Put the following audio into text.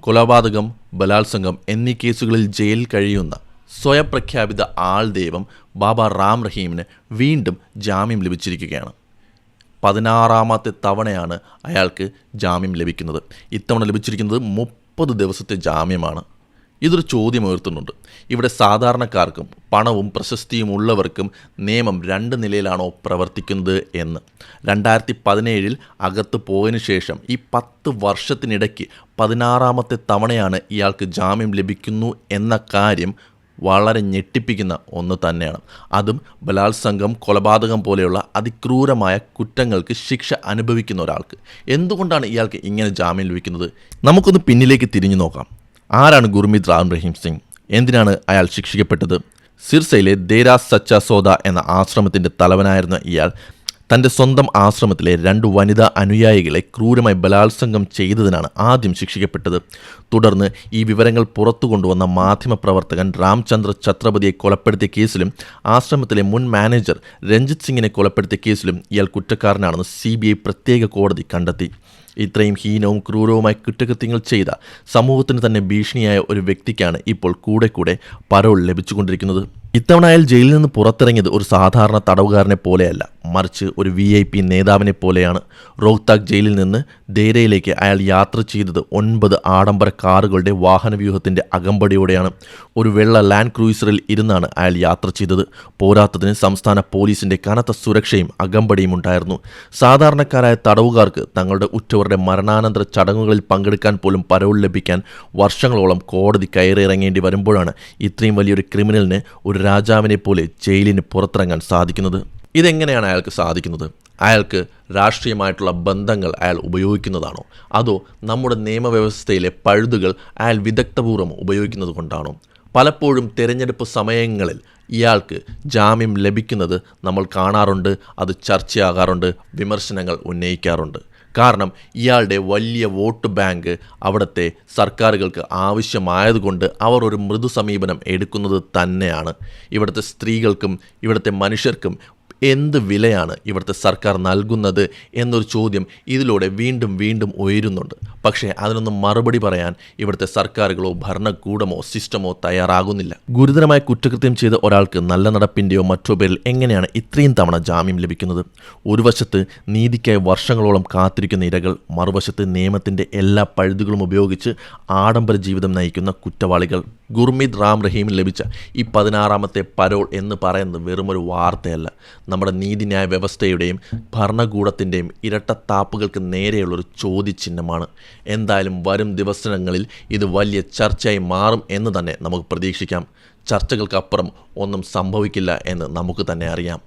കൊലപാതകം, ബലാത്സംഗം എന്നീ കേസുകളിൽ ജയിലിൽ കഴിയുന്ന സ്വയം പ്രഖ്യാപിത ആൾദൈവം ബാബ റാം റഹീമിന് വീണ്ടും ജാമ്യം ലഭിച്ചിരിക്കുകയാണ്. 16ാമത്തെ തവണയാണ് അയാൾക്ക് ജാമ്യം ലഭിക്കുന്നത്. ഇത്തവണ ലഭിച്ചിരിക്കുന്നത് 30 ദിവസത്തെ ജാമ്യമാണ്. ഇതൊരു ചോദ്യം ഉയർത്തുന്നുണ്ട്. ഇവിടെ സാധാരണക്കാർക്കും പണവും പ്രശസ്തിയും ഉള്ളവർക്കും നിയമം 2 നിലയിലാണോ പ്രവർത്തിക്കുന്നത് എന്ന്. 2017 അകത്ത് പോയതിനു ശേഷം ഈ 10 വർഷത്തിനിടയ്ക്ക് 16ാമത്തെ തവണയാണ് ഇയാൾക്ക് ജാമ്യം ലഭിക്കുന്നു എന്ന കാര്യം വളരെ ഞെട്ടിപ്പിക്കുന്ന ഒന്ന് തന്നെയാണ്. അതും ബലാത്സംഗം, കൊലപാതകം പോലെയുള്ള അതിക്രൂരമായ കുറ്റങ്ങൾക്ക് ശിക്ഷ അനുഭവിക്കുന്ന ഒരാൾക്ക്. എന്തുകൊണ്ടാണ് ഇയാൾക്ക് ഇങ്ങനെ ജാമ്യം ലഭിക്കുന്നത്? നമുക്കൊന്ന് പിന്നിലേക്ക് തിരിഞ്ഞു നോക്കാം. ആരാണ് ഗുർമീത് റാം റഹീം സിംഗ്? എന്തിനാണ് അയാൾ ശിക്ഷിക്കപ്പെട്ടത്? സിർസയിലെ ദേരാ സച്ച സോദ എന്ന ആശ്രമത്തിൻ്റെ തലവനായിരുന്ന ഇയാൾ തൻ്റെ സ്വന്തം ആശ്രമത്തിലെ 2 വനിതാ അനുയായികളെ ക്രൂരമായി ബലാത്സംഗം ചെയ്തതിനാണ് ആദ്യം ശിക്ഷിക്കപ്പെട്ടത്. തുടർന്ന് ഈ വിവരങ്ങൾ പുറത്തു കൊണ്ടുവന്ന മാധ്യമപ്രവർത്തകൻ രാംചന്ദ്ര ഛത്രപതിയെ കൊലപ്പെടുത്തിയ കേസിലും ആശ്രമത്തിലെ മുൻ മാനേജർ രഞ്ജിത് സിംഗിനെ കൊലപ്പെടുത്തിയ കേസിലും ഇയാൾ കുറ്റക്കാരനാണെന്ന് CBI പ്രത്യേക കോടതി കണ്ടെത്തി. ഇത്രയും ഹീനവും ക്രൂരവുമായ കുറ്റകൃത്യങ്ങൾ ചെയ്ത സമൂഹത്തിന് തന്നെ ഭീഷണിയായ ഒരു വ്യക്തിക്കാണ് ഇപ്പോൾ കൂടെ പരോൾ ലഭിച്ചുകൊണ്ടിരിക്കുന്നത്. ഇത്തവണ അയാൾ ജയിലിൽ നിന്ന് പുറത്തിറങ്ങിയത് ഒരു സാധാരണ തടവുകാരനെ പോലെയല്ല, മറിച്ച് ഒരു VIP നേതാവിനെ പോലെയാണ്. റോഹ്താക് ജയിലിൽ നിന്ന് ദേരയിലേക്ക് അയാൾ യാത്ര ചെയ്തത് 9 ആഡംബര കാറുകളുടെ വാഹനവ്യൂഹത്തിൻ്റെ അകമ്പടിയോടെയാണ്. ഒരു വെള്ള ലാൻഡ് ക്രൂയിസറിൽ ഇരുന്നാണ് അയാൾ യാത്ര ചെയ്തത്. പോരാത്തതിന് സംസ്ഥാന പോലീസിൻ്റെ കനത്ത സുരക്ഷയും അകമ്പടിയും ഉണ്ടായിരുന്നു. സാധാരണക്കാരായ തടവുകാർക്ക് തങ്ങളുടെ ഉറ്റവരുടെ മരണാനന്തര ചടങ്ങുകളിൽ പങ്കെടുക്കാൻ പോലും പരോൾ ലഭിക്കാൻ വർഷങ്ങളോളം കോടതി കയറിയിറങ്ങേണ്ടി വരുമ്പോഴാണ് ഇത്രയും വലിയൊരു ക്രിമിനലിന് ഒരു രാജാവിനെ പോലെ ജയിലിന് പുറത്തിറങ്ങാൻ സാധിക്കുന്നത്. ഇതെങ്ങനെയാണ് അയാൾക്ക് സാധിക്കുന്നത്? അയാൾക്ക് രാഷ്ട്രീയമായിട്ടുള്ള ബന്ധങ്ങൾ അയാൾ ഉപയോഗിക്കുന്നതാണോ? അതോ നമ്മുടെ നിയമവ്യവസ്ഥയിലെ പഴുതുകൾ അയാൾ വിദഗ്ധപൂർവ്വം ഉപയോഗിക്കുന്നത് കൊണ്ടാണോ? പലപ്പോഴും തിരഞ്ഞെടുപ്പ് സമയങ്ങളിൽ ഇയാൾക്ക് ജാമ്യം ലഭിക്കുന്നത് നമ്മൾ കാണാറുണ്ട്. അത് ചർച്ചയാകാറുണ്ട്, വിമർശനങ്ങൾ ഉന്നയിക്കാറുണ്ട്. കാരണം ഇയാളുടെ വലിയ വോട്ട് ബാങ്ക് അവിടുത്തെ സർക്കാരുകൾക്ക് ആവശ്യമായതുകൊണ്ട് അവർ ഒരു മൃദു സമീപനം എടുക്കുന്നത് തന്നെയാണ്. ഇവിടുത്തെ സ്ത്രീകൾക്കും ഇവിടുത്തെ മനുഷ്യർക്കും എന്ത് വിലയാണ് ഇവിടുത്തെ സർക്കാർ നൽകുന്നത് എന്നൊരു ചോദ്യം ഇതിലൂടെ വീണ്ടും ഉയരുന്നുണ്ട്. പക്ഷേ അതിനൊന്നും മറുപടി പറയാൻ ഇവിടുത്തെ സർക്കാരുകളോ ഭരണകൂടമോ സിസ്റ്റമോ തയ്യാറാകുന്നില്ല. ഗുരുതരമായ കുറ്റകൃത്യം ചെയ്ത ഒരാൾക്ക് നല്ല നടപ്പിൻ്റെയോ മറ്റോ പേരിൽ എങ്ങനെയാണ് ഇത്രയും തവണ ജാമ്യം ലഭിക്കുന്നത്? ഒരു വശത്ത് നീതിക്കായി വർഷങ്ങളോളം കാത്തിരിക്കുന്ന ഇരകൾ, മറുവശത്ത് നിയമത്തിൻ്റെ എല്ലാ പഴുതുകളും ഉപയോഗിച്ച് ആഡംബര ജീവിതം നയിക്കുന്ന കുറ്റവാളികൾ. ഗുർമീത് റാം റഹീമിന് ലഭിച്ച ഈ 16ാമത്തെ പരോൾ എന്ന് പറയുന്നത് വെറുമൊരു വാർത്തയല്ല. നമ്മുടെ നീതിന്യായ വ്യവസ്ഥയുടെയും ഭരണകൂടത്തിൻ്റെയും ഇരട്ടത്താപ്പുകൾക്ക് നേരെയുള്ളൊരു ചോദ്യചിഹ്നമാണ്. എന്തായാലും വരും ദിവസങ്ങളിൽ ഇത് വലിയ ചർച്ചയായി മാറും എന്ന് തന്നെ നമുക്ക് പ്രതീക്ഷിക്കാം. ചർച്ചകൾക്കപ്പുറം ഒന്നും സംഭവിക്കില്ല എന്ന് നമുക്ക് തന്നെ അറിയാം.